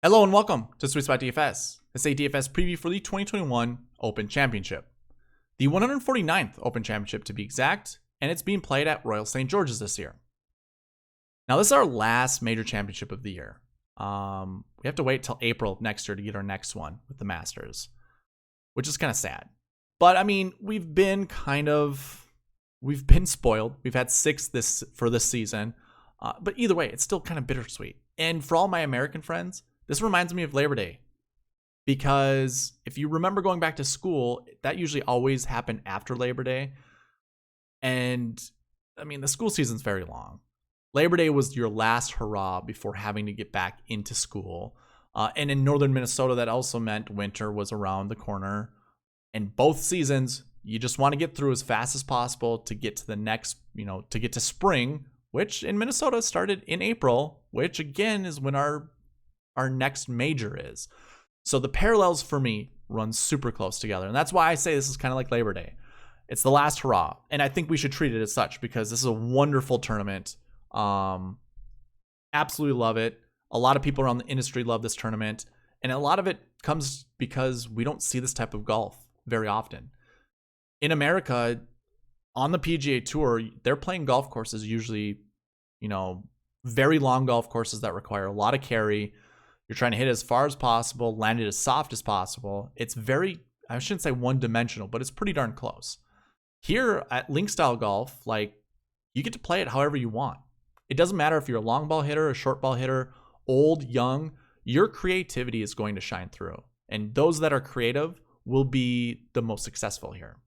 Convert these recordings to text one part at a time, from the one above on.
Hello and welcome to SweetSpotDFS. It's a DFS preview for the 2021 Open Championship. The 149th Open Championship to be exact, and it's being played at Royal St. George's this year. Now this is our last major championship of the year. We have to wait till April of next year to get our next one with the Masters, which is kind of sad. But I mean, we've been spoiled. We've had 6 for this season, but either way, it's still kind of bittersweet. And for all my American friends, this reminds me of Labor Day, because if you remember going back to school, that usually always happened after Labor Day. And I mean, the school season's very long. Labor Day was your last hurrah before having to get back into school. And in northern Minnesota, that also meant winter was around the corner. And both seasons, you just want to get through as fast as possible to get to the next, to get to spring, which in Minnesota started in April, which again is when our next major is. So the parallels for me run super close together. And that's why I say this is kind of like Labor Day. It's the last hurrah. And I think we should treat it as such, because this is a wonderful tournament. Absolutely love it. A lot of people around the industry love this tournament. And a lot of it comes because we don't see this type of golf very often. In America, on the PGA Tour, they're playing golf courses usually, very long golf courses that require a lot of carry. You're trying to hit as far as possible, land it as soft as possible. It's very, I shouldn't say one-dimensional, but it's pretty darn close. Here at link style golf, you get to play it however you want. It doesn't matter if you're a long ball hitter, a short ball hitter, old, young, your creativity is going to shine through. And those that are creative will be the most successful here.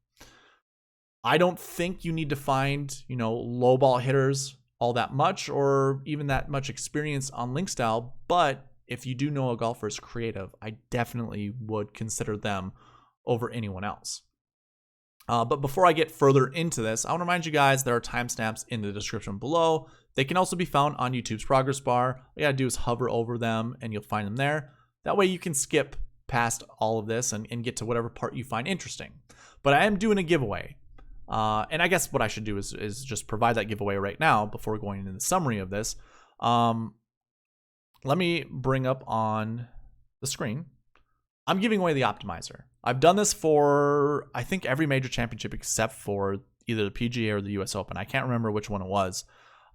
I don't think you need to find, low ball hitters all that much, or even that much experience on link style, but if you do know a golfer is creative, I definitely would consider them over anyone else. But before I get further into this, I want to remind you guys there are timestamps in the description below. They can also be found on YouTube's progress bar. All you gotta do is hover over them and you'll find them there. That way you can skip past all of this and get to whatever part you find interesting. But I am doing a giveaway. And I guess what I should do is just provide that giveaway right now before going into the summary of this. Let me bring up on the screen. I'm giving away the optimizer. I've done this for, I think, every major championship except for either the PGA or the US Open. I can't remember which one it was.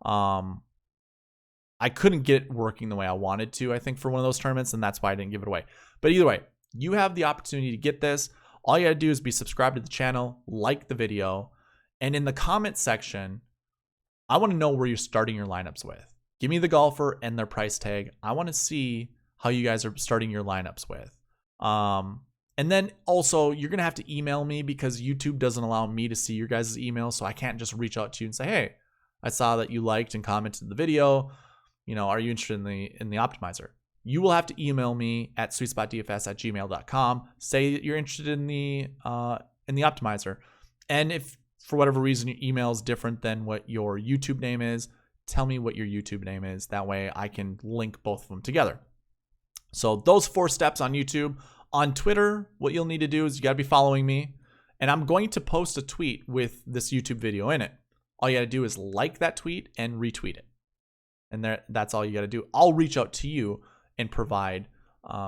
I couldn't get it working the way I wanted to, I think, for one of those tournaments, and that's why I didn't give it away. But either way, you have the opportunity to get this. All you gotta do is be subscribed to the channel, like the video, and in the comment section, I want to know where you're starting your lineups with. Give me the golfer and their price tag. I want to see how you guys are starting your lineups with. And then also, you're going to have to email me because YouTube doesn't allow me to see your guys' email, so I can't just reach out to you and say, hey, I saw that you liked and commented the video. Are you interested in the optimizer? You will have to email me at SweetSpotDFS@gmail.com. Say that you're interested in the optimizer. And if for whatever reason your email is different than what your YouTube name is, tell me what your YouTube name is. That way I can link both of them together. So those 4 steps on YouTube. On Twitter, what you'll need to do is you got to be following me. And I'm going to post a tweet with this YouTube video in it. All you got to do is like that tweet and retweet it. And that's all you got to do. I'll reach out to you and provide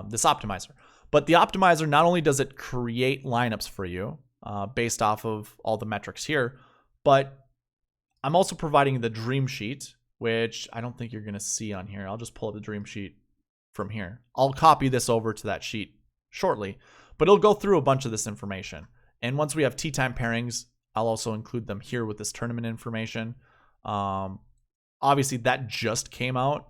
this optimizer. But the optimizer, not only does it create lineups for you based off of all the metrics here, but I'm also providing the dream sheet, which I don't think you're going to see on here. I'll just pull up the dream sheet from here. I'll copy this over to that sheet shortly, but it'll go through a bunch of this information. And once we have tee time pairings, I'll also include them here with this tournament information. Obviously, that just came out.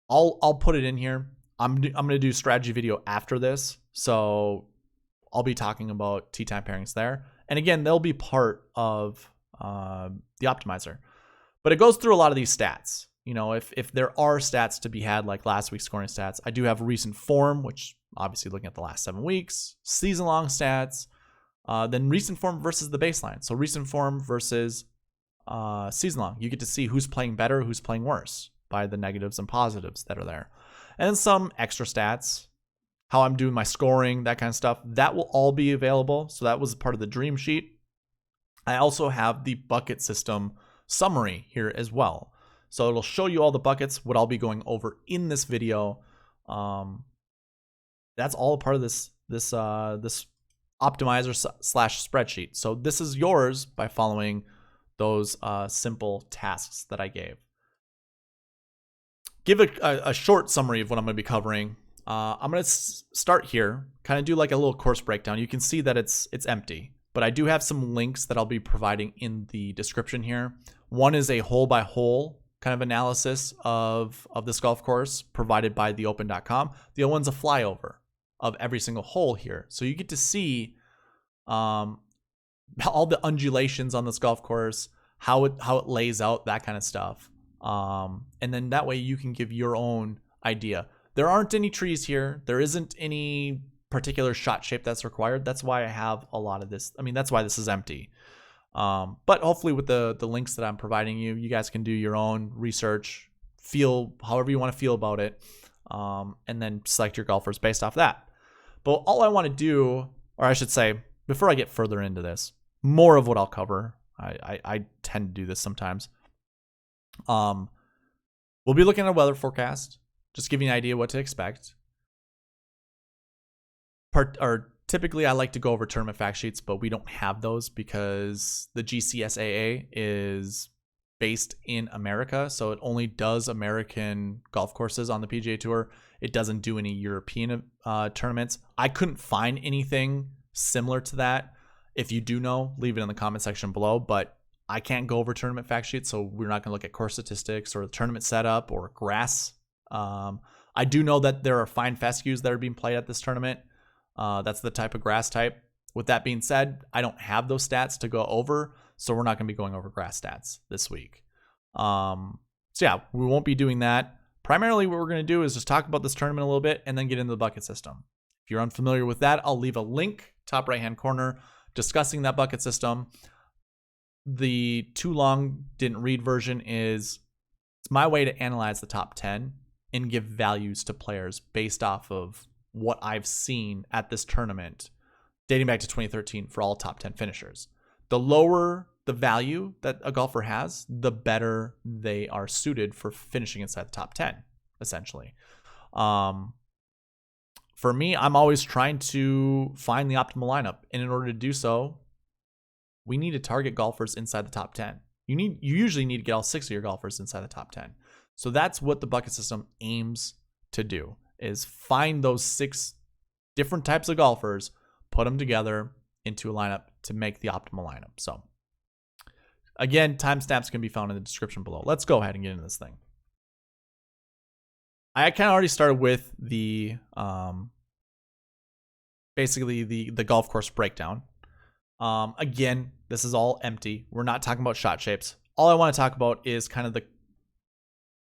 I'll put it in here. I'm going to do strategy video after this, so I'll be talking about tee time pairings there. And again, they'll be part of the optimizer, but it goes through a lot of these stats. If there are stats to be had, like last week's scoring stats, I do have recent form, which obviously looking at the last 7 weeks, season long stats, then recent form versus the baseline. So recent form versus season long, you get to see who's playing better, who's playing worse by the negatives and positives that are there. And then some extra stats, how I'm doing my scoring, that kind of stuff, that will all be available. So that was part of the dream sheet. I also have the bucket system summary here as well. So it'll show you all the buckets, what I'll be going over in this video. That's all a part of this optimizer slash spreadsheet. So this is yours by following those simple tasks that I gave. Give a short summary of what I'm going to be covering. I'm going to start here, kind of do like a little course breakdown. You can see that it's empty, but I do have some links that I'll be providing in the description here. One is a hole by hole kind of analysis of this golf course provided by theopen.com. The other one's a flyover of every single hole here. So you get to see all the undulations on this golf course, how it lays out, that kind of stuff. And then that way you can give your own idea. There aren't any trees here. There isn't any particular shot shape that's required. That's why I have a lot of this. I mean, that's why this is empty. But hopefully with the links that I'm providing you, you guys can do your own research, feel however you want to feel about it, and then select your golfers based off that. But all I want to do, or I should say, before I get further into this, more of what I'll cover, I tend to do this sometimes. We'll be looking at a weather forecast, just give you an idea what to expect. Typically, I like to go over tournament fact sheets, but we don't have those because the GCSAA is based in America, so it only does American golf courses on the PGA Tour. It doesn't do any European tournaments. I couldn't find anything similar to that. If you do know, leave it in the comment section below, but I can't go over tournament fact sheets, so we're not going to look at course statistics or the tournament setup or grass. I do know that there are fine fescues that are being played at this tournament. That's the type of grass type. With that being said, I don't have those stats to go over, so we're not going to be going over grass stats this week. So yeah, we won't be doing that. Primarily what we're going to do is just talk about this tournament a little bit and then get into the bucket system. If you're unfamiliar with that, I'll leave a link, top right-hand corner, discussing that bucket system. The too long didn't read version is, it's my way to analyze the top 10 and give values to players based off of what I've seen at this tournament dating back to 2013 for all top 10 finishers. The lower the value that a golfer has, the better they are suited for finishing inside the top 10, essentially. For me, I'm always trying to find the optimal lineup. And in order to do so, we need to target golfers inside the top 10. You usually need to get all 6 of your golfers inside the top 10. So that's what the bucket system aims to do, is find those 6 different types of golfers, put them together into a lineup to make the optimal lineup. So again, timestamps can be found in the description below. Let's go ahead and get into this thing. I kind of already started with the basically the golf course breakdown. Again, this is all empty. We're not talking about shot shapes. All I want to talk about is kind of the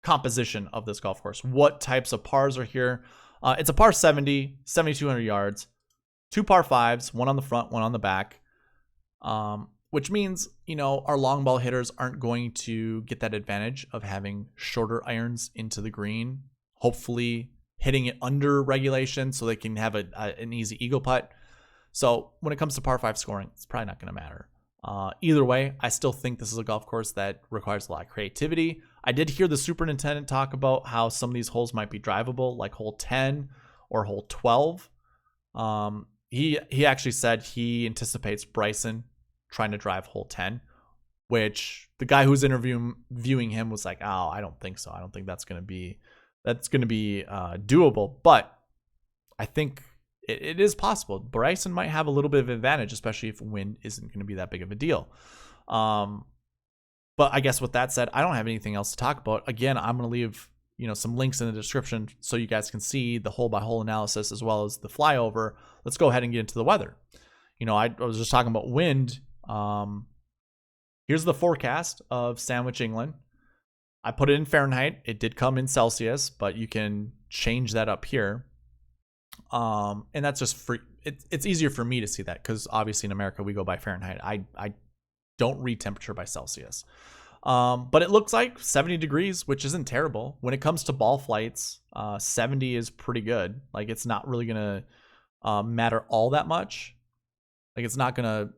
composition of this golf course. What types of pars are here? It's a par 70, 7,200 yards, 2 par 5s, one on the front, one on the back, which means, our long ball hitters aren't going to get that advantage of having shorter irons into the green, hopefully hitting it under regulation so they can have an easy eagle putt. So when it comes to par 5 scoring, it's probably not going to matter. Either way, I still think this is a golf course that requires a lot of creativity. I did hear the superintendent talk about how some of these holes might be drivable, like hole 10 or hole 12. He actually said he anticipates Bryson trying to drive hole 10, which the guy who's viewing him was like, "Oh, I don't think so. I don't think that's going to be doable." But I think it is possible. Bryson might have a little bit of advantage, especially if wind isn't going to be that big of a deal. But I guess with that said, I don't have anything else to talk about. Again, I'm going to leave some links in the description so you guys can see the hole by hole analysis as well as the flyover. Let's go ahead and get into the weather. I was just talking about wind. Here's the forecast of Sandwich, England. I put it in Fahrenheit. It did come in Celsius, but you can change that up here. And that's just free. It's easier for me to see that because obviously in America we go by Fahrenheit. I don't read temperature by Celsius. But it looks like 70 degrees, which isn't terrible. When it comes to ball flights, 70 is pretty good. Like, it's not really going to matter all that much. Like, it's not going to,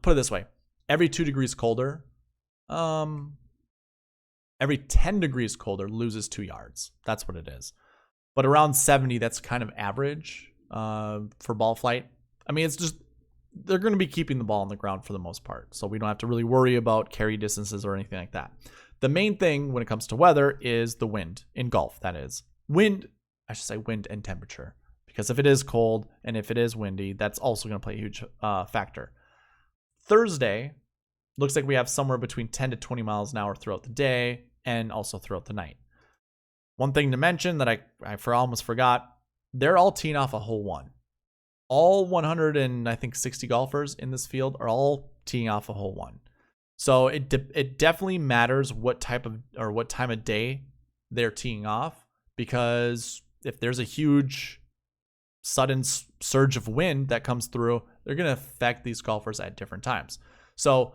put it this way, every 2 degrees colder, every Every 10 degrees colder loses 2 yards. That's what it is. But around 70, that's kind of average for ball flight. I mean, it's just, they're going to be keeping the ball on the ground for the most part. So we don't have to really worry about carry distances or anything like that. The main thing when it comes to weather is the wind in golf, that is. Wind, I should say wind and temperature. Because if it is cold and if it is windy, that's also going to play a huge factor. Thursday, looks like we have somewhere between 10 to 20 miles an hour throughout the day and also throughout the night. One thing to mention that I almost forgot, they're all teeing off a hole 1. All 160 golfers in this field are all teeing off a hole 1. So it definitely matters what time of day they're teeing off, because if there's a huge sudden surge of wind that comes through, they're going to affect these golfers at different times. So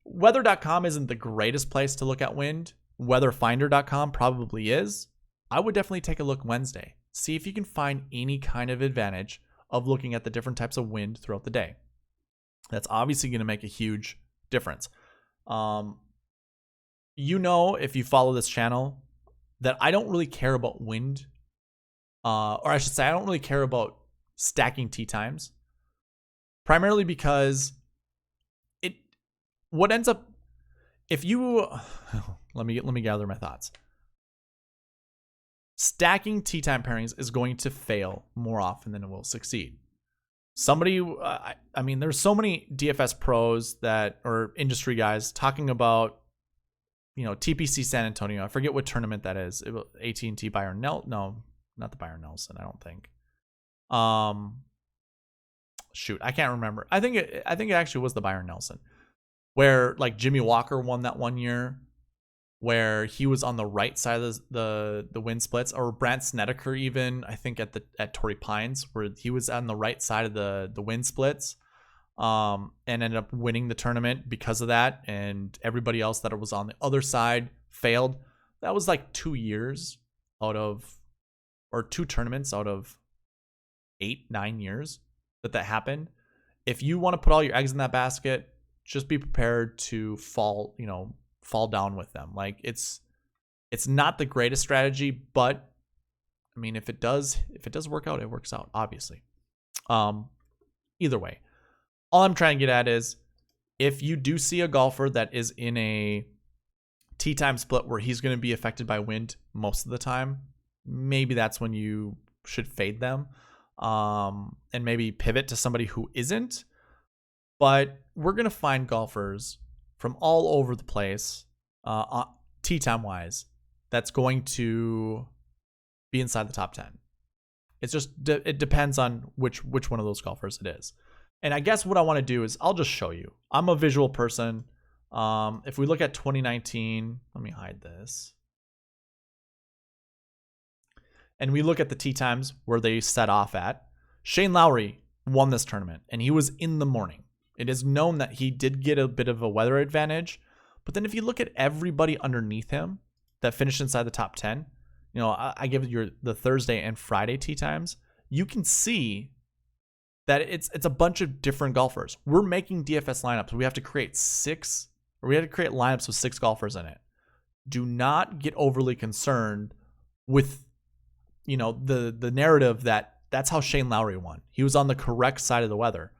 weather.com isn't the greatest place to look at wind. Weatherfinder.com probably is. I would definitely take a look Wednesday. See if you can find any kind of advantage of looking at the different types of wind throughout the day. That's obviously going to make a huge difference. If you follow this channel, that I don't really care about wind. Or I should say, I don't really care about stacking tee times. Primarily because what ends up, if you, let me gather my thoughts. Stacking tee time pairings is going to fail more often than it will succeed. There's so many DFS pros or industry guys talking about, TPC San Antonio. I forget what tournament that is. AT&T Byron Nelson. No, not the Byron Nelson. I don't think. Shoot, I can't remember. I think it actually was the Byron Nelson, where like Jimmy Walker won that one year, where he was on the right side of the wind splits, or Brandt Snedeker even, I think at Torrey Pines, where he was on the right side of the wind splits, and ended up winning the tournament because of that, and everybody else that was on the other side failed. That was like 2 years or 2 tournaments out of 8-9 years that happened. If you want to put all your eggs in that basket, just be prepared to fall down with them. Like it's not the greatest strategy, but I mean, if it does work out, it works out, obviously. Either way, all I'm trying to get at is, if you do see a golfer that is in a tee time split where he's going to be affected by wind most of the time, maybe that's when you should fade them, and maybe pivot to somebody who isn't. But we're going to find golfers from all over the place, tee time wise, that's going to be inside the top 10. It's just, it depends on which one of those golfers it is. And I guess what I want to do is I'll just show you. I'm a visual person. If we look at 2019, let me hide this. And we look at the tee times where they set off at. Shane Lowry won this tournament, and he was in the morning. It is known that he did get a bit of a weather advantage. But then if you look at everybody underneath him that finished inside the top 10, I give you the Thursday and Friday tee times, you can see that it's a bunch of different golfers. We're making DFS lineups. We have to create lineups with 6 golfers in it. Do not get overly concerned with, the narrative that's how Shane Lowry won. He was on the correct side of the weather.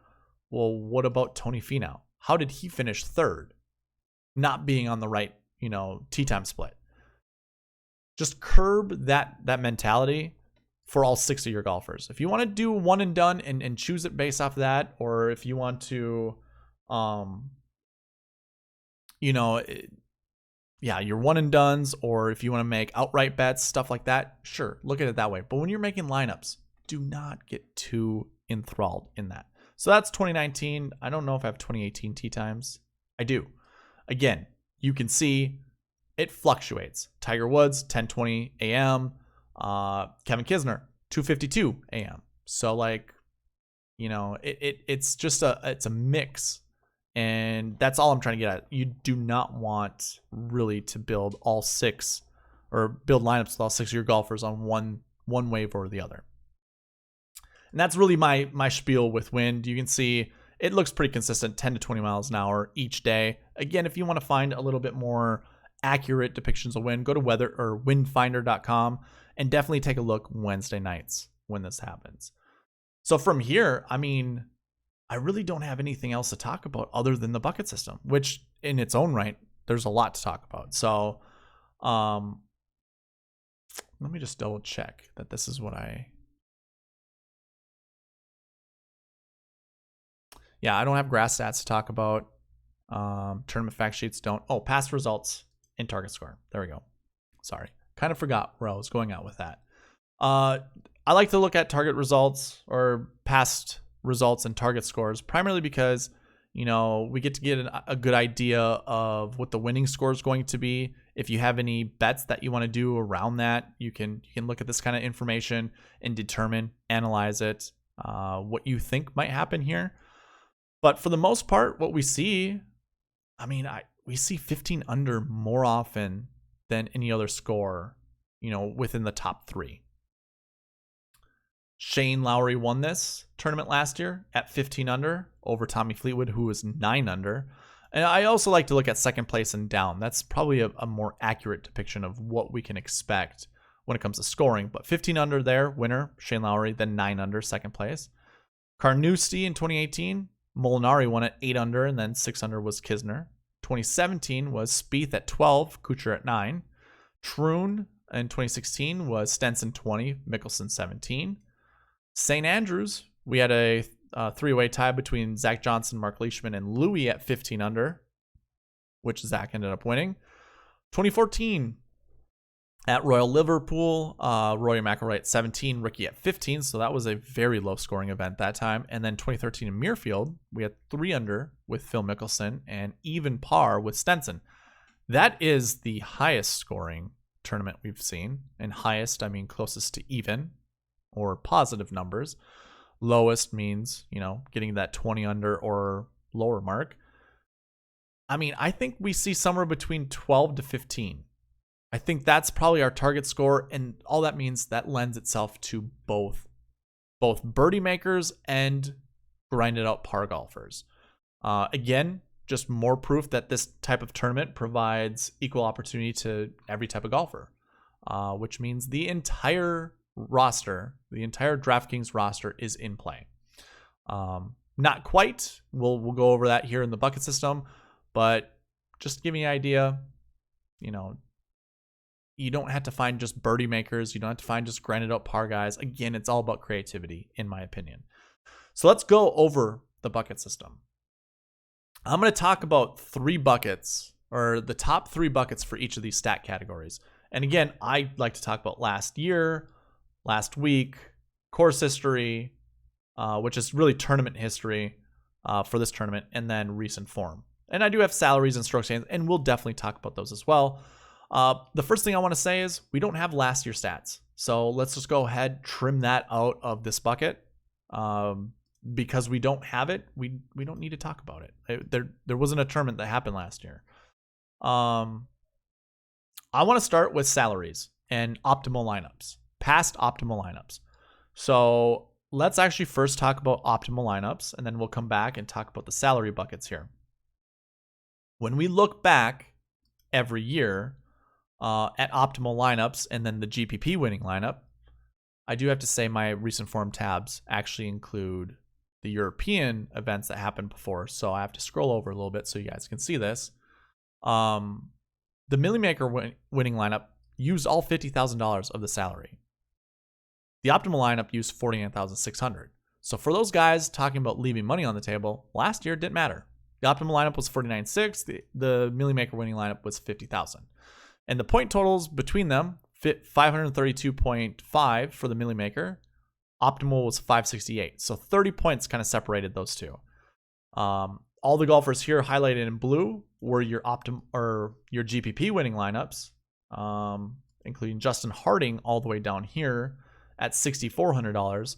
Well, what about Tony Finau? How did he finish 3rd? Not being on the right, tee time split. Just curb that mentality for all 6 of your golfers. If you want to do one and done and choose it based off of that, or if you want to, your one and dones, or if you want to make outright bets, stuff like that, sure, look at it that way. But when you're making lineups, do not get too enthralled in that. So that's 2019. I don't know if I have 2018 tee times. I do. Again, you can see it fluctuates. Tiger Woods, 10:20 a.m. Kevin Kisner, 2:52 a.m. So it's just it's a mix, and that's all I'm trying to get at. You do not want really to build all 6 or build lineups with all 6 of your golfers on one wave or the other. And that's really my spiel with wind. You can see it looks pretty consistent, 10 to 20 miles an hour each day. Again, if you want to find a little bit more accurate depictions of wind, go to weather or windfinder.com and definitely take a look Wednesday nights when this happens. So from here, I mean, I really don't have anything else to talk about other than the bucket system, which in its own right, there's a lot to talk about. So let me just double check that this is what yeah, I don't have grass stats to talk about. Tournament fact sheets don't. Oh, past results and target score. There we go. Sorry. Kind of forgot where I was going out with that. I like to look at target results or past results and target scores, primarily because, you know, we get to get a good idea of what the winning score is going to be. If you have any bets that you want to do around that, you can look at this kind of information and determine, analyze it, what you think might happen here. But for the most part, what we see, I mean, we see 15 under more often than any other score, you know, within the top 3. Shane Lowry won this tournament last year at 15 under over Tommy Fleetwood, who was 9 under. And I also like to look at second place and down. That's probably a more accurate depiction of what we can expect when it comes to scoring. But 15 under there, winner, Shane Lowry, then 9 under, second place. Carnoustie in 2018, Molinari won at 8 under, and then 6 under was Kisner. 2017 was Spieth at 12, Kuchar at 9. Troon in 2016 was Stenson 20, Mickelson 17. St. Andrews, we had a 3-way tie between Zach Johnson, Mark Leishman, and Louis at 15 under, which Zach ended up winning. 2014 at Royal Liverpool, Rory McIlroy at 17, Ricky at 15, so that was a very low-scoring event that time. And then 2013 in Muirfield, we had 3 under with Phil Mickelson and even par with Stenson. That is the highest-scoring tournament we've seen, and highest, I mean closest to even or positive numbers. Lowest means, you know, getting that 20 under or lower mark. I mean, I think we see somewhere between 12 to 15. I think that's probably our target score, and all that means that lends itself to both birdie makers and grinded out par golfers. Again, just more proof that this type of tournament provides equal opportunity to every type of golfer, which means the entire roster, the entire DraftKings roster is in play. Not quite. We'll go over that here in the bucket system, but just give me an idea, you know, you don't have to find just birdie makers. You don't have to find just grinded out par guys. Again, it's all about creativity, in my opinion. So let's go over the bucket system. I'm going to talk about 3 buckets, or the top 3 buckets for each of these stat categories. And again, I like to talk about last year, last week, course history, which is really tournament history for this tournament, and then recent form. And I do have salaries and strokes gains, and we'll definitely talk about those as well. The first thing I want to say is we don't have last year's stats. So let's just go ahead, trim that out of this bucket. Because we don't have it, we don't need to talk about it. There wasn't a tournament that happened last year. I want to start with salaries and optimal lineups, past optimal lineups. So let's actually first talk about optimal lineups, and then we'll come back and talk about the salary buckets here. When we look back every year at optimal lineups and then the GPP winning lineup, I do have to say my recent form tabs actually include the European events that happened before, so I have to scroll over a little bit so you guys can see this. The Millie Maker winning lineup used all $50,000 of the salary. The optimal lineup used $49,600. So for those guys talking about leaving money on the table, last year it didn't matter. The optimal lineup was $49,600. The Millie Maker winning lineup was $50,000. And the point totals between them fit 532.5 for the Millie Maker. Optimal was 568. So 30 points kind of separated those two. All the golfers here highlighted in blue were your your GPP winning lineups, including Justin Harding all the way down here at $6,400.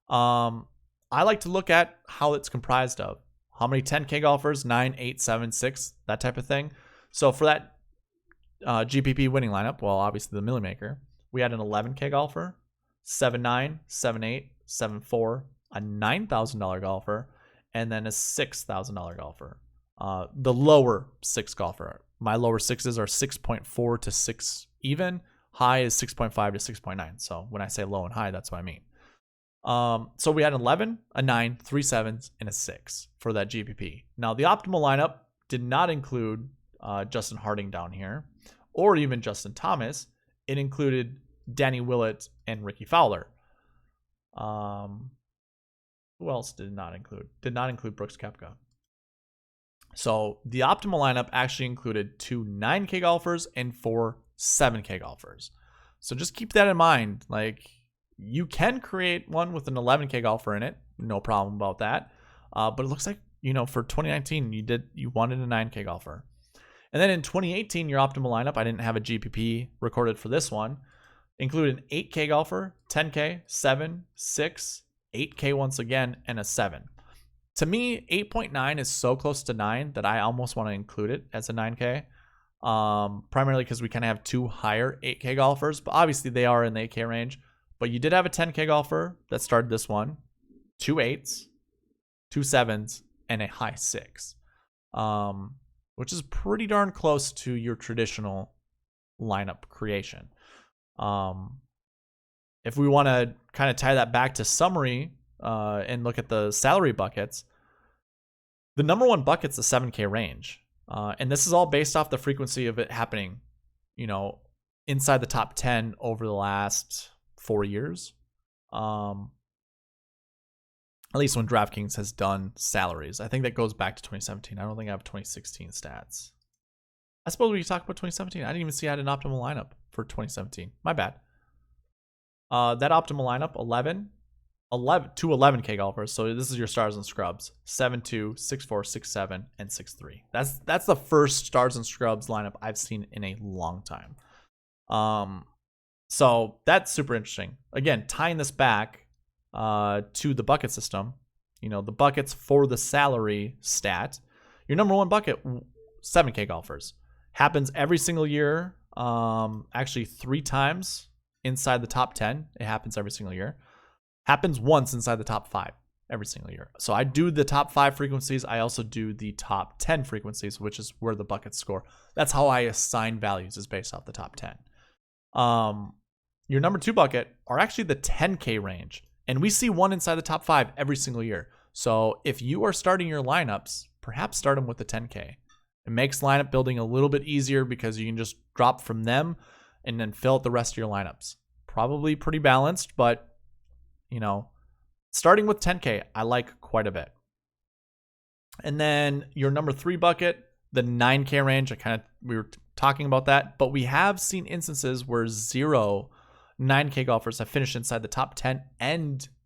I like to look at how it's comprised of. How many 10K golfers? 9, 8, 7, 6, that type of thing. So for that GPP winning lineup, well, obviously the Millie Maker, we had an 11K golfer, 7.9, 7.8, 7.4, a $9,000 golfer, and then a $6,000 golfer. the lower 6 golfer. My lower 6s are 6.4 to 6 even. High is 6.5 to 6.9. So when I say low and high, that's what I mean. So we had an 11, a 9, 3 7s, and a 6 for that GPP. Now, the optimal lineup did not include Justin Harding down here, or even Justin Thomas. It included Danny Willett and Ricky Fowler. Who else did not include? Did not include Brooks Koepka. So the optimal lineup actually included 2 9K golfers and 4 7K golfers. So just keep that in mind. Like, you can create one with an 11K golfer in it, no problem about that. But it looks like, for 2019, you wanted a 9K golfer. And then in 2018, your optimal lineup, I didn't have a GPP recorded for this one, included an 8K golfer, 10K, 7, 6, 8K once again, and a 7. To me, 8.9 is so close to 9 that I almost want to include it as a 9K. Primarily because we kind of have 2 higher 8K golfers, but obviously they are in the 8K range. But you did have a 10K golfer that started this one, 2 8s, 2 7s, and a high 6, which is pretty darn close to your traditional lineup creation. If we want to kind of tie that back to summary and look at the salary buckets, the number one bucket's the 7K range. And this is all based off the frequency of it happening, inside the top 10 over the last 4 years. At least when DraftKings has done salaries. I think that goes back to 2017. I don't think I have 2016 stats. I suppose we could talk about 2017. I didn't even see I had an optimal lineup for 2017. My bad. That optimal lineup, 2 11K golfers. So this is your stars and scrubs. 7-2, 6-4, 6-7, and 6-3. That's the first stars and scrubs lineup I've seen in a long time. So that's super interesting. Again, tying this back to the bucket system, the buckets for the salary stat. Your number one bucket, 7K golfers. Happens every single year. Actually 3 times inside the top 10. It happens every single year. Happens once inside the top 5 every single year. So I do the top 5 frequencies. I also do the top 10 frequencies, which is where the buckets score. That's how I assign values, is based off the top 10. Your number 2 bucket are actually the 10K range. And we see one inside the top 5 every single year. So if you are starting your lineups, perhaps start them with the 10K. It makes lineup building a little bit easier because you can just drop from them and then fill out the rest of your lineups. Probably pretty balanced, but starting with 10K, I like quite a bit. And then your number 3 bucket, the 9K range, we were talking about that, but we have seen instances where 0 9K golfers have finished inside the top 10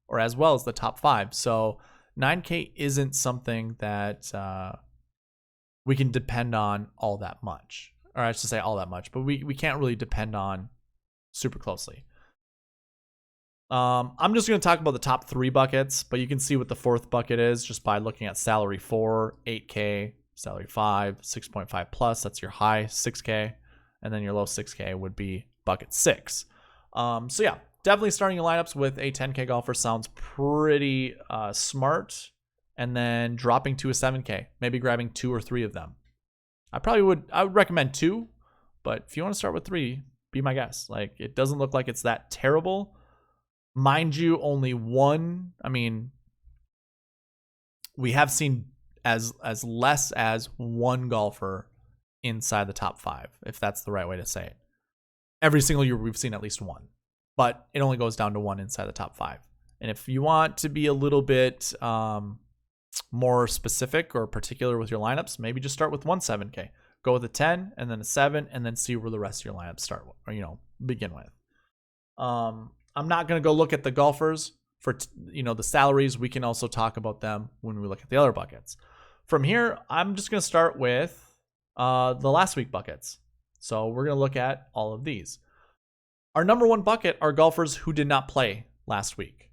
or as well as the top 5. So 9K isn't something that we can depend on all that much. Or I should say all that much, but we can't really depend on super closely. I'm just going to talk about the top 3 buckets, but you can see what the 4th bucket is just by looking at salary 4, 8K, salary 5, 6.5 plus. That's your high 6K. And then your low 6K would be bucket 6. So yeah, definitely starting your lineups with a 10K golfer sounds pretty smart. And then dropping to a 7K, maybe grabbing 2 or 3 of them. I would recommend 2, but if you want to start with 3, be my guest. Like, it doesn't look like it's that terrible. Mind you, only one. I mean, we have seen as less as 1 golfer inside the top 5, if that's the right way to say it. Every single year we've seen at least 1, but it only goes down to 1 inside the top 5. And if you want to be a little bit more specific or particular with your lineups, maybe just start with 1 7K. Go with a 10 and then a 7 and then see where the rest of your lineups start or begin with. I'm not going to go look at the golfers for the salaries. We can also talk about them when we look at the other buckets. From here, I'm just going to start with the last week buckets. So we're going to look at all of these. Our number 1 bucket are golfers who did not play last week.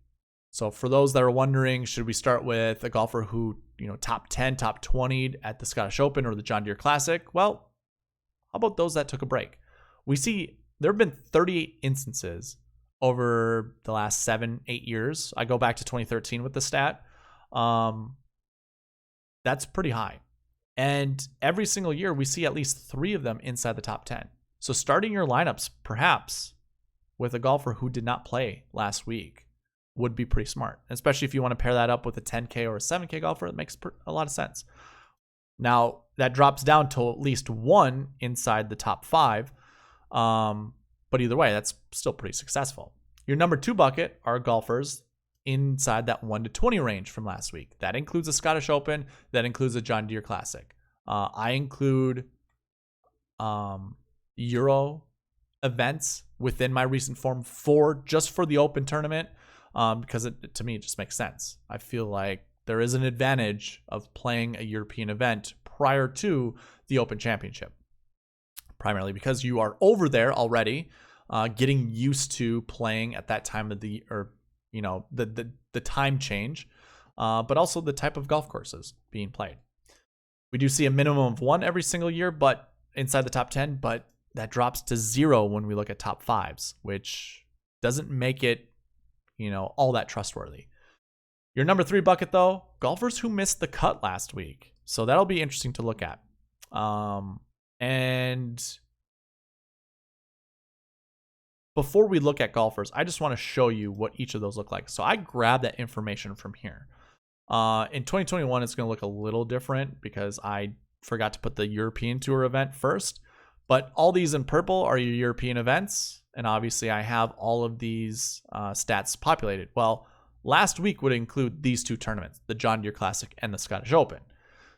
So for those that are wondering, should we start with a golfer who, top 10, top 20 at the Scottish Open or the John Deere Classic? Well, how about those that took a break? We see there have been 38 instances over the last 7-8 years. I go back to 2013 with the stat. That's pretty high. And every single year, we see at least 3 of them inside the top 10. So starting your lineups, perhaps, with a golfer who did not play last week would be pretty smart, especially if you want to pair that up with a 10K or a 7K golfer. It makes a lot of sense. Now, that drops down to at least 1 inside the top 5. But either way, that's still pretty successful. Your number 2 bucket are golfers inside that 1 to 20 range from last week. That includes a Scottish Open. That includes a John Deere Classic. I include Euro events within my recent form just for the Open tournament, because to me, it just makes sense. I feel like there is an advantage of playing a European event prior to the Open Championship, primarily because you are over there already, getting used to playing at that time of the, or the time change, but also the type of golf courses being played. We do see a minimum of 1 every single year, but inside the top 10, but that drops to 0 when we look at top 5s, which doesn't make it, all that trustworthy. Your number 3 bucket, though, golfers who missed the cut last week. So that'll be interesting to look at. And before we look at golfers, I just want to show you what each of those look like. So I grabbed that information from here. In 2021, it's going to look a little different because I forgot to put the European Tour event first. But all these in purple are your European events. And obviously, I have all of these stats populated. Well, last week would include these 2 tournaments, the John Deere Classic and the Scottish Open.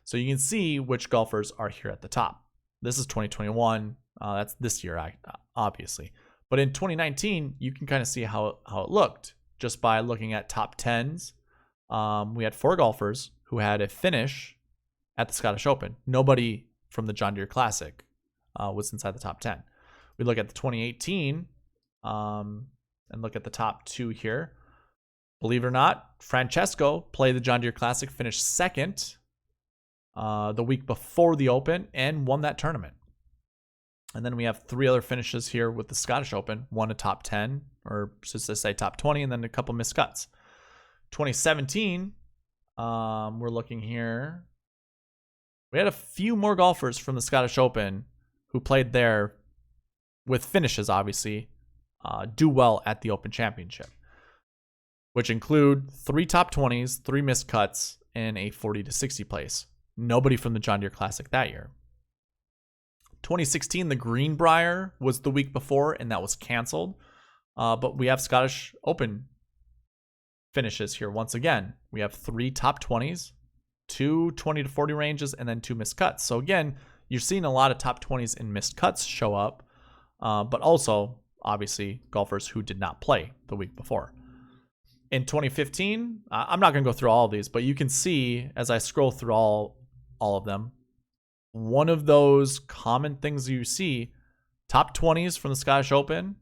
So you can see which golfers are here at the top. This is 2021. That's this year, obviously. But in 2019, you can kind of see how it looked just by looking at top 10s. We had 4 golfers who had a finish at the Scottish Open. Nobody from the John Deere Classic was inside the top 10. We look at the 2018 and look at the top 2 here. Believe it or not, Francesco played the John Deere Classic, finished 2nd the week before the Open, and won that tournament. And then we have 3 other finishes here with the Scottish Open, 1 a top 10, or just to say top 20, and then a couple missed cuts. 2017, we're looking here. We had a few more golfers from the Scottish Open who played there with finishes, obviously, do well at the Open Championship, which include 3 top 20s, 3 missed cuts, and a 40 to 60 place. Nobody from the John Deere Classic that year. 2016, the Greenbrier was the week before, and that was canceled. But we have Scottish Open finishes here once again. We have 3 top 20s, 2 20 to 40 ranges, and then 2 missed cuts. So again, you're seeing a lot of top 20s and missed cuts show up, but also, obviously, golfers who did not play the week before. In 2015, I'm not going to go through all of these, but you can see as I scroll through all of them, one of those common things you see, top 20s from the Scottish Open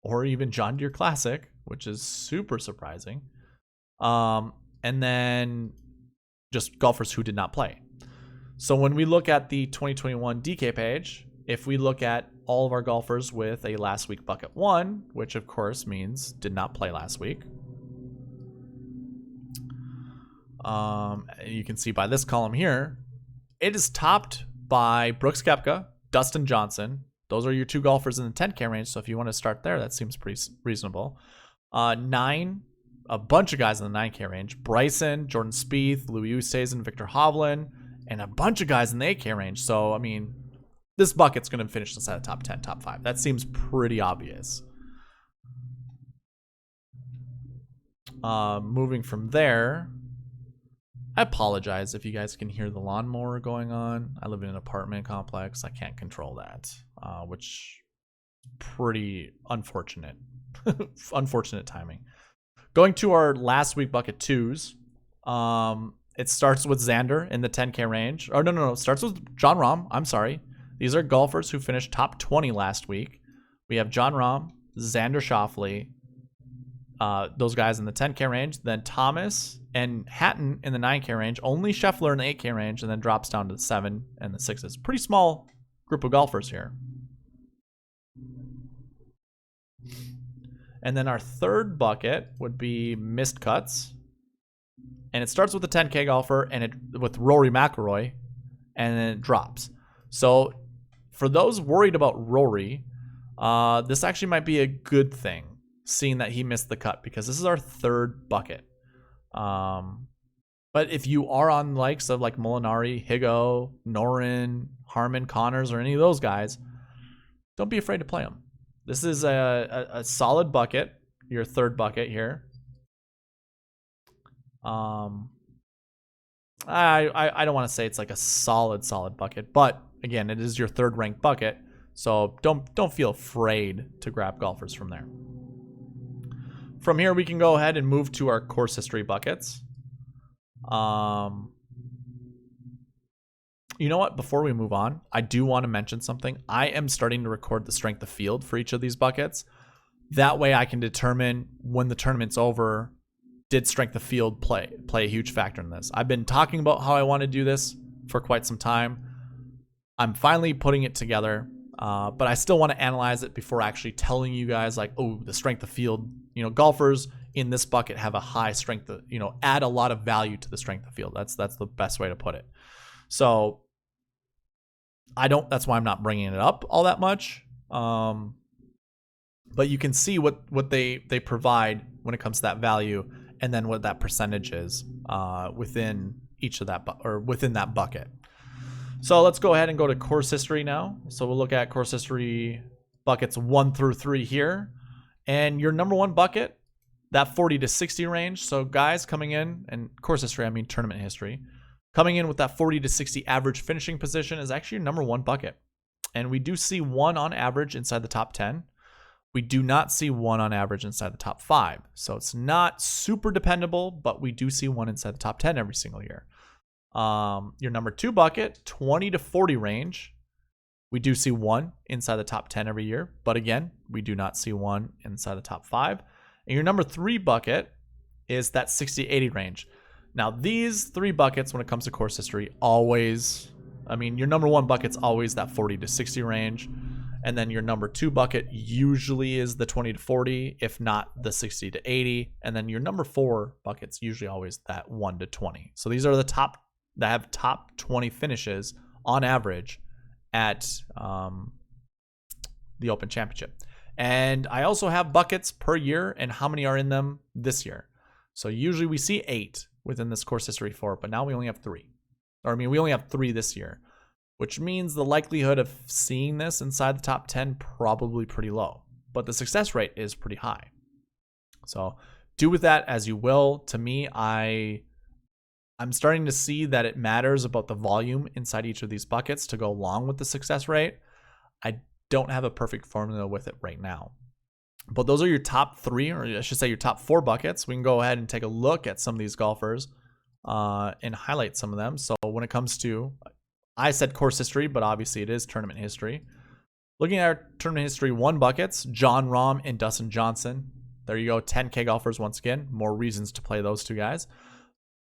or even John Deere Classic, which is super surprising. And then just golfers who did not play. So when we look at the 2021 DK page, if we look at all of our golfers with a last week bucket 1, which of course means did not play last week, you can see by this column here, it is topped by Brooks Koepka, Dustin Johnson. Those are your 2 golfers in the 10K range. So if you want to start there, that seems pretty reasonable. 9, a bunch of guys in the 9K range. Bryson, Jordan Spieth, Louis Oosthuizen, Victor Hovland, and a bunch of guys in the 8K range. So, I mean, this bucket's going to finish inside the top 10, top 5. That seems pretty obvious. Moving from there, I apologize if you guys can hear the lawnmower going on. I live in an apartment complex. I can't control that, which is pretty unfortunate. Unfortunate timing. Going to our last week bucket 2s, it starts with Xander in the 10K range. Or no, it starts with Jon Rahm. I'm sorry. These are golfers who finished top 20 last week. We have Jon Rahm, Xander Schauffele, those guys in the 10K range. Then Thomas and Hatton in the 9K range. Only Scheffler in the 8K range, and then drops down to the 7 and the 6s. Pretty small group of golfers here. And then our third bucket would be missed cuts. And it starts with the 10K golfer and with Rory McIlroy, and then it drops. So for those worried about Rory, this actually might be a good thing, seeing that he missed the cut, because this is our third bucket. But if you are on likes of like Molinari, Higo, Norin, Harman, Connors, or any of those guys, don't be afraid to play them. This is a solid bucket, your third bucket here. I don't want to say it's like a solid bucket, but again, it is your third ranked bucket, so don't feel afraid to grab golfers from there. From here, we can go ahead and move to our course history buckets. You know what? Before we move on, I do want to mention something. I am starting to record the strength of field for each of these buckets. That way I can determine when the tournament's over, did strength of field play a huge factor in this? I've been talking about how I want to do this for quite some time. I'm finally putting it together, but I still want to analyze it before actually telling you guys like, oh, the strength of field, golfers in this bucket have a high strength, add a lot of value to the strength of field. That's the best way to put it. So that's why I'm not bringing it up all that much. But you can see what they provide when it comes to that value, and then what that percentage is within each of that within that bucket. So let's go ahead and go to course history now. So we'll look at course history buckets 1 through 3 here, and your number one bucket, that 40 to 60 range. So guys coming in, and course history, I mean tournament history, coming in with that 40 to 60 average finishing position is actually your number one bucket. And we do see one on average inside the top 10. We do not see one on average inside the top 5. So it's not super dependable, but we do see one inside the top 10 every single year. Your number two bucket, 20 to 40 range. We do see one inside the top 10 every year. But again, we do not see one inside the top 5. And your number 3 bucket is that 60 to 80 range. Now, these 3 buckets, when it comes to course history, your number 1 bucket's always that 40 to 60 range. And then your number 2 bucket usually is the 20 to 40, if not the 60 to 80. And then your number 4 bucket's usually always that 1 to 20. So these are the top that have top 20 finishes on average at the Open Championship. And I also have buckets per year and how many are in them this year. So usually we see 8 within this course history 4, but now we only have 3. We only have 3 this year, which means the likelihood of seeing this inside the top 10 probably pretty low, but the success rate is pretty high. So do with that as you will. To me, I'm starting to see that it matters about the volume inside each of these buckets to go along with the success rate. I don't have a perfect formula with it right now, but those are your top 3, or I should say your top 4 buckets. We can go ahead and take a look at some of these golfers and highlight some of them. So when it comes to, I said course history, but obviously it is tournament history. Looking at our tournament history 1 buckets, John Rahm and Dustin Johnson. There you go, 10K golfers once again. More reasons to play those 2 guys.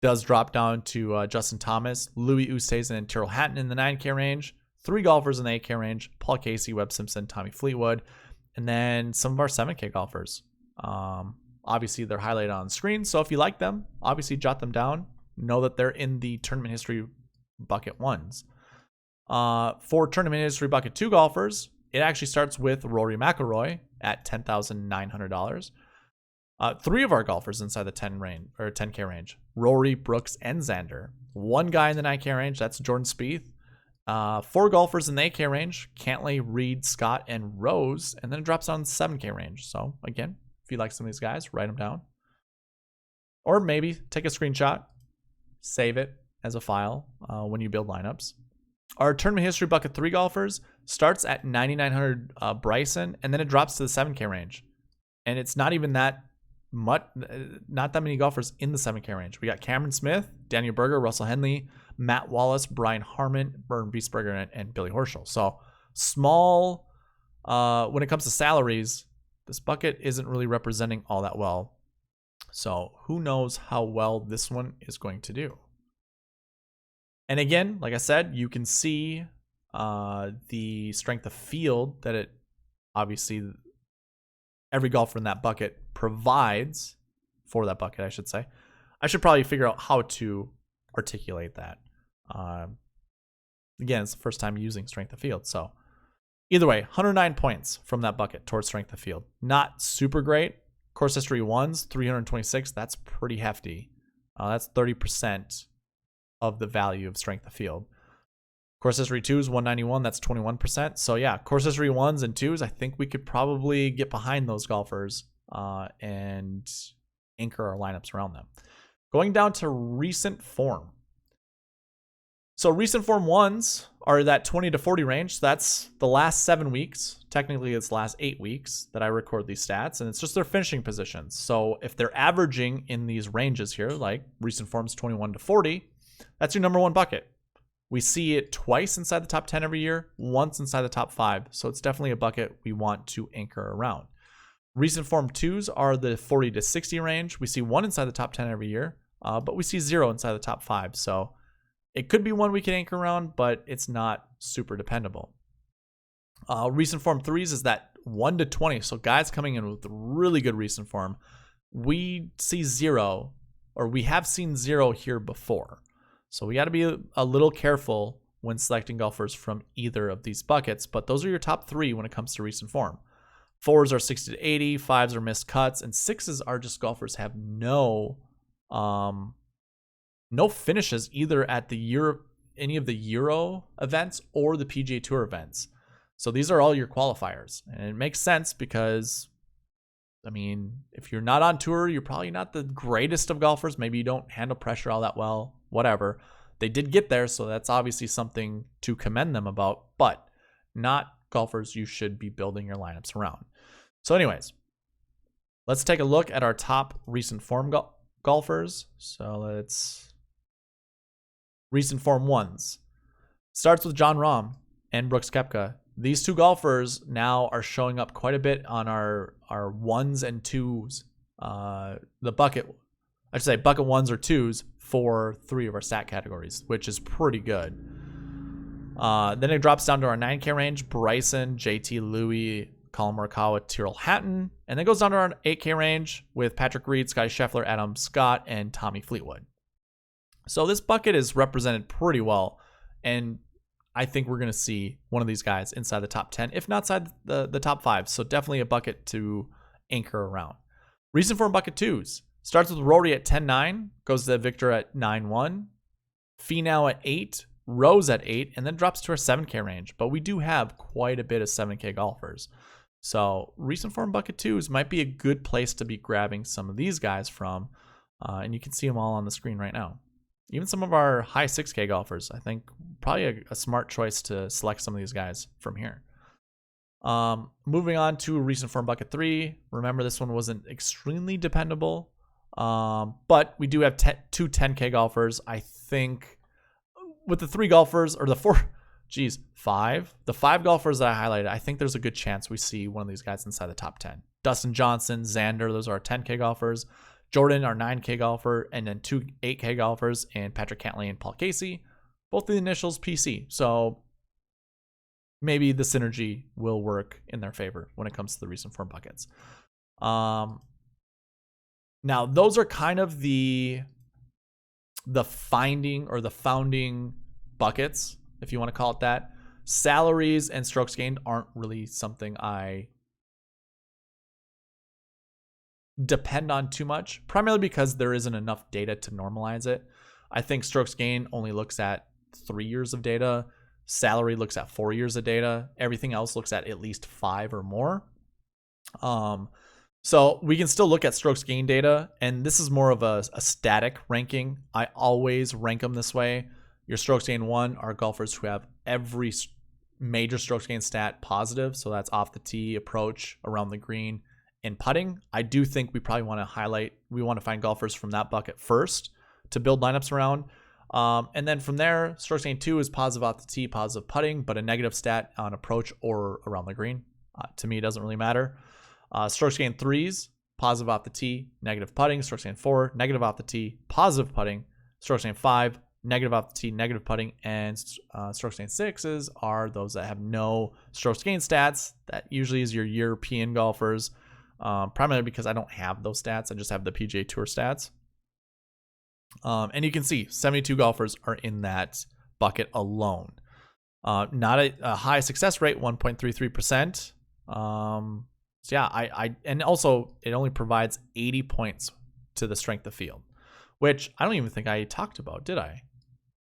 Does drop down to Justin Thomas, Louis Oosthuizen, and Tyrrell Hatton in the 9K range. 3 golfers in the 8K range, Paul Casey, Webb Simpson, Tommy Fleetwood. And then some of our 7K golfers. Obviously, they're highlighted on the screen. So if you like them, obviously jot them down. Know that they're in the tournament history bucket 1s. For tournament history bucket 2 golfers, it actually starts with Rory McIlroy at $10,900. 3 of our golfers inside the 10K range: Rory, Brooks, and Xander. 1 guy in the 9K range, that's Jordan Spieth. 4 golfers in the 8K range: Cantlay, Reed, Scott, and Rose. And then it drops down to the 7K range. So again, if you like some of these guys, write them down. Or maybe take a screenshot, save it as a file when you build lineups. Our tournament history bucket 3 golfers starts at 9,900 Bryson, and then it drops to the 7K range. And it's not even that much, not that many golfers in the 7K range. We got Cameron Smith, Daniel Berger, Russell Henley, Matt Wallace, Brian Harmon, Bernd Wiesberger, and Billy Horschel. So small when it comes to salaries. This bucket isn't really representing all that well. So who knows how well this one is going to do. And again, like I said, you can see the strength of field that it obviously every golfer in that bucket provides for that bucket, I should say. I should probably figure out how to articulate that. Again, it's the first time using strength of field. So either way, 109 points from that bucket towards strength of field. Not super great. Course history 1s, 326. That's pretty hefty. That's 30% of the value of strength of field. Course history 2s, 191. That's 21%. So yeah, course history 1s and 2s, I think we could probably get behind those golfers and anchor our lineups around them. Going down to recent form. So recent form 1s are that 20 to 40 range. So that's the last 7 weeks. Technically, it's the last 8 weeks that I record these stats, and it's just their finishing positions. So if they're averaging in these ranges here, like recent forms 21 to 40, that's your number 1 bucket. We see it twice inside the top 10 every year, once inside the top 5. So it's definitely a bucket we want to anchor around. Recent form 2s are the 40 to 60 range. We see 1 inside the top 10 every year, but we see 0 inside the top 5. So it could be one we can anchor around, but it's not super dependable. Recent form 3s is that 1 to 20. So guys coming in with really good recent form, we see 0, or we have seen 0 here before. So we got to be a little careful when selecting golfers from either of these buckets, but those are your top 3 when it comes to recent form. 4s are 60 to 80, 5s are missed cuts, and 6s are just golfers have no finishes either at any of the Euro events or the PGA Tour events. So these are all your qualifiers. And it makes sense because, I mean, if you're not on tour, you're probably not the greatest of golfers. Maybe you don't handle pressure all that well, whatever. They did get there, so that's obviously something to commend them about, but not golfers you should be building your lineups around. So anyways, let's take a look at our top recent form golfers. So let's... Recent form 1s. Starts with Jon Rahm and Brooks Koepka. These 2 golfers now are showing up quite a bit on our 1s and 2s. The bucket, I should say bucket 1s or 2s for 3 of our stat categories, which is pretty good. Then it drops down to our 9K range: Bryson, JT Louis, Colin Morikawa, Tyrrell Hatton. And then goes down to our 8K range with Patrick Reed, Scotty Scheffler, Adam Scott, and Tommy Fleetwood. So this bucket is represented pretty well, and I think we're going to see one of these guys inside the top 10, if not inside the top 5. So definitely a bucket to anchor around. Recent form bucket 2s. Starts with Rory at 10-9, goes to Victor at 9-1, Finau at 8, Rose at 8, and then drops to our 7K range. But we do have quite a bit of 7K golfers. So recent form bucket 2s might be a good place to be grabbing some of these guys from, and you can see them all on the screen right now. Even some of our high 6K golfers, I think probably a smart choice to select some of these guys from here. Moving on to recent form bucket 3. Remember, this one wasn't extremely dependable, but we do have 2 10K golfers. I think with the 3 golfers, or the 5. The 5 golfers that I highlighted, I think there's a good chance we see one of these guys inside the top 10. Dustin Johnson, Xander, those are our 10K golfers. Jordan, our 9K golfer, and then 2 8K golfers, and Patrick Cantlay and Paul Casey, both the initials PC. So maybe the synergy will work in their favor when it comes to the recent form buckets. Now, those are kind of the founding buckets, if you want to call it that. Salaries and strokes gained aren't really something I depend on too much, primarily because there isn't enough data to normalize it. I think strokes gained only looks at 3 years of data. Salary looks at 4 years of data. Everything else looks at least 5 or more. So we can still look at strokes gained data, and this is more of a static ranking. I always rank them this way. Your strokes gained 1 are golfers who have every major strokes gained stat positive. So that's off the tee, approach, around the green, and putting. I do think we probably want to find golfers from that bucket first to build lineups around. And then from there, strokes gained 2 is positive off the tee, positive putting, but a negative stat on approach or around the green. To me, it doesn't really matter. Strokes gained 3s, positive off the tee, negative putting. Strokes gained 4, negative off the tee, positive putting. Strokes gained 5, negative off the tee, negative putting. And strokes gained 6s are those that have no strokes gained stats. That usually is your European golfers. Primarily because I don't have those stats. I just have the PGA Tour stats. And you can see 72 golfers are in that bucket alone. Not a high success rate, 1.33%. So yeah, and also it only provides 80 points to the strength of field, which I don't even think I talked about, did I?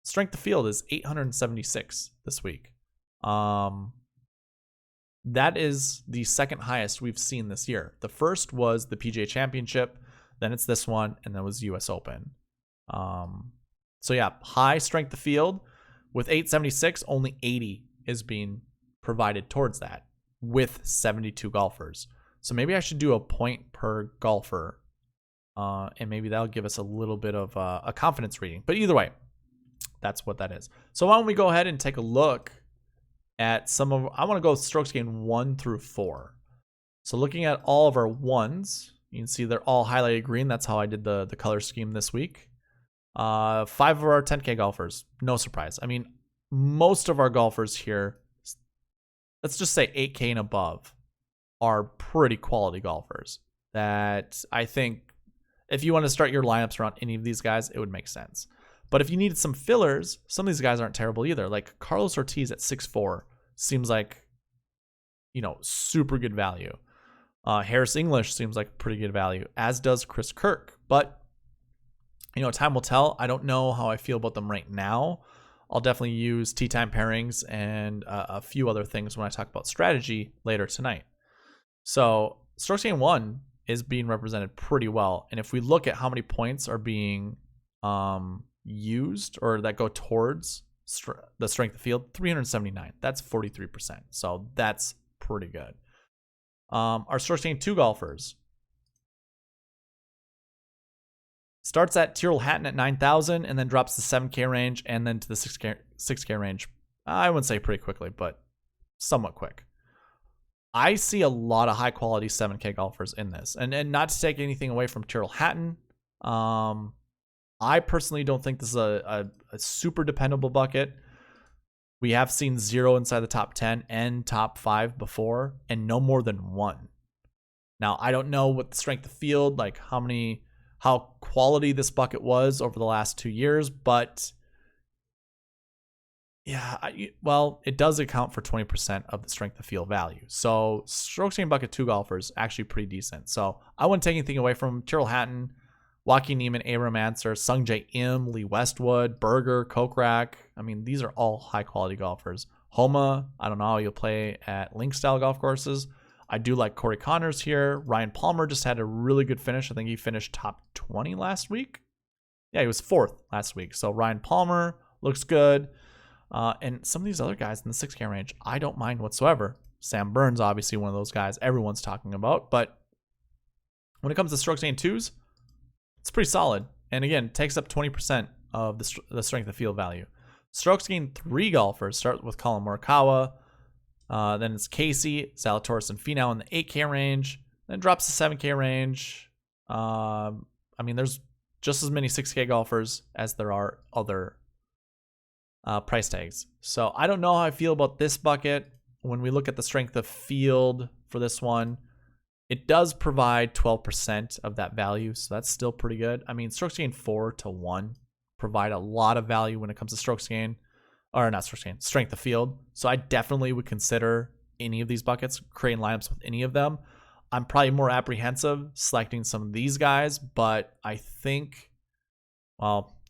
Strength of field is 876 this week. That is the second highest we've seen this year. The first was the PGA Championship, then it's this one, and then it was US Open. So yeah, high strength of field. With 876, only 80 is being provided towards that with 72 golfers. So maybe I should do a point per golfer, and maybe that'll give us a little bit of a confidence reading. But either way, that's what that is. So why don't we go ahead and take a look at some of, I want to go strokes gained 1 through 4. So looking at all of our ones, you can see they're all highlighted green. That's how I did the color scheme this week. 5 of our 10K golfers, no surprise. I mean, most of our golfers here, let's just say 8K and above, are pretty quality golfers that I think if you want to start your lineups around any of these guys, it would make sense. But if you needed some fillers, some of these guys aren't terrible either. Like Carlos Ortiz at 6'4" seems like, super good value. Harris English seems like pretty good value, as does Chris Kirk. But time will tell. I don't know how I feel about them right now. I'll definitely use tee time pairings and a few other things when I talk about strategy later tonight. So strokes gained 1 is being represented pretty well. And if we look at how many points are being used or that go towards the strength of field, 379. That's 43%. So that's pretty good. Our strokes gained 2 golfers. Starts at Tyrrell Hatton at 9,000 and then drops to 7K range and then to the 6K range. I wouldn't say pretty quickly, but somewhat quick. I see a lot of high quality 7K golfers in this. And not to take anything away from Tyrrell Hatton. I personally don't think this is a super dependable bucket. We have seen 0 inside the top 10 and top 5 before and no more than 1. Now, I don't know what the strength of field, like how quality this bucket was over the last 2 years, but yeah, it does account for 20% of the strength of field value. So strokes gained bucket 2 golfers, actually pretty decent. So I wouldn't take anything away from Tyrrell Hatton, Joaquin Niemann, Abram Ancer, Sungjae Im, Lee Westwood, Berger, Kokrak. I mean, these are all high quality golfers. Homa, I don't know how you'll play at link style golf courses. I do like Corey Connors here. Ryan Palmer just had a really good finish. I think he finished top 20 last week. Yeah, he was 4th last week. So Ryan Palmer looks good. And some of these other guys in the 6K range, I don't mind whatsoever. Sam Burns, obviously one of those guys everyone's talking about. But when it comes to strokes gained 2s, it's pretty solid. And again, takes up 20% of the strength of field value. Strokes gained 3 golfers start with Colin Morikawa. Then it's Casey, Zalatoris, and Finau in the 8K range. Then drops to 7K range. There's just as many 6K golfers as there are other price tags. So I don't know how I feel about this bucket. When we look at the strength of field for this one, it does provide 12% of that value. So that's still pretty good. I mean, strokes gained 4 to 1 provide a lot of value when it comes to strokes gained. Or not strokes gained, strength of field. So I definitely would consider any of these buckets, creating lineups with any of them. I'm probably more apprehensive selecting some of these guys, but I think,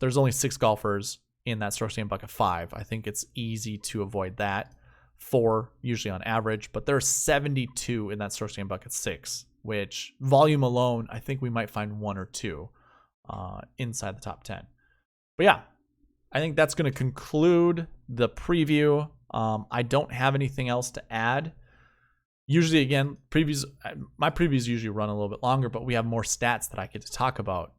there's only 6 golfers in that strokes gained bucket 5. I think it's easy to avoid that. 4 usually on average, but there are 72 in that strokes gained bucket 6, which volume alone, I think we might find 1 or 2 inside the top 10. But yeah, I think that's going to conclude the preview. I don't have anything else to add. Usually, again, my previews usually run a little bit longer, but we have more stats that I get to talk about.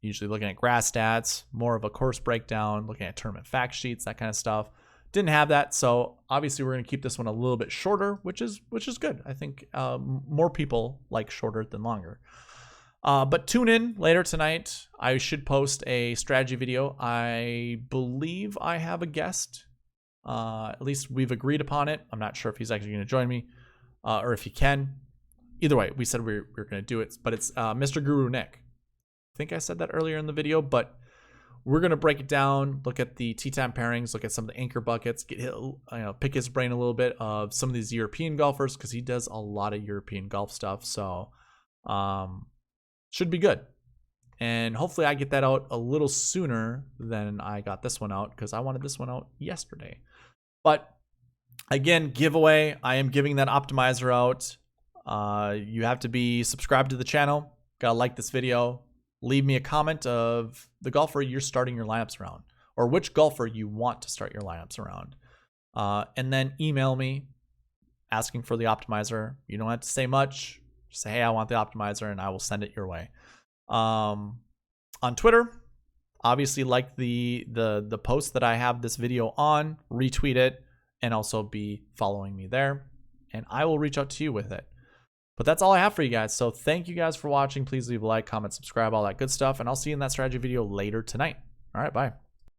Usually looking at grass stats, more of a course breakdown, looking at tournament fact sheets, that kind of stuff. Didn't have that, so obviously we're going to keep this one a little bit shorter, which is good. I think more people like shorter than longer. But tune in later tonight. I should post a strategy video. I believe I have a guest. At least we've agreed upon it. I'm not sure if he's actually going to join me or if he can. Either way, we said we were going to do it, but it's Mr. Guru Nick. I think I said that earlier in the video, but we're going to break it down, look at the tee time pairings, look at some of the anchor buckets, pick his brain a little bit of some of these European golfers, because he does a lot of European golf stuff. So should be good. And hopefully I get that out a little sooner than I got this one out, because I wanted this one out yesterday. But again, giveaway, I am giving that optimizer out. You have to be subscribed to the channel. Gotta like this video. Leave me a comment of the golfer you're starting your lineups around, or which golfer you want to start your lineups around. And then email me asking for the optimizer. You don't have to say much. Just say, hey, I want the optimizer, and I will send it your way. On Twitter, obviously like the post that I have this video on, retweet it, and also be following me there, and I will reach out to you with it. But that's all I have for you guys. So thank you guys for watching. Please leave a like, comment, subscribe, all that good stuff, and I'll see you in that strategy video later tonight. All right, bye.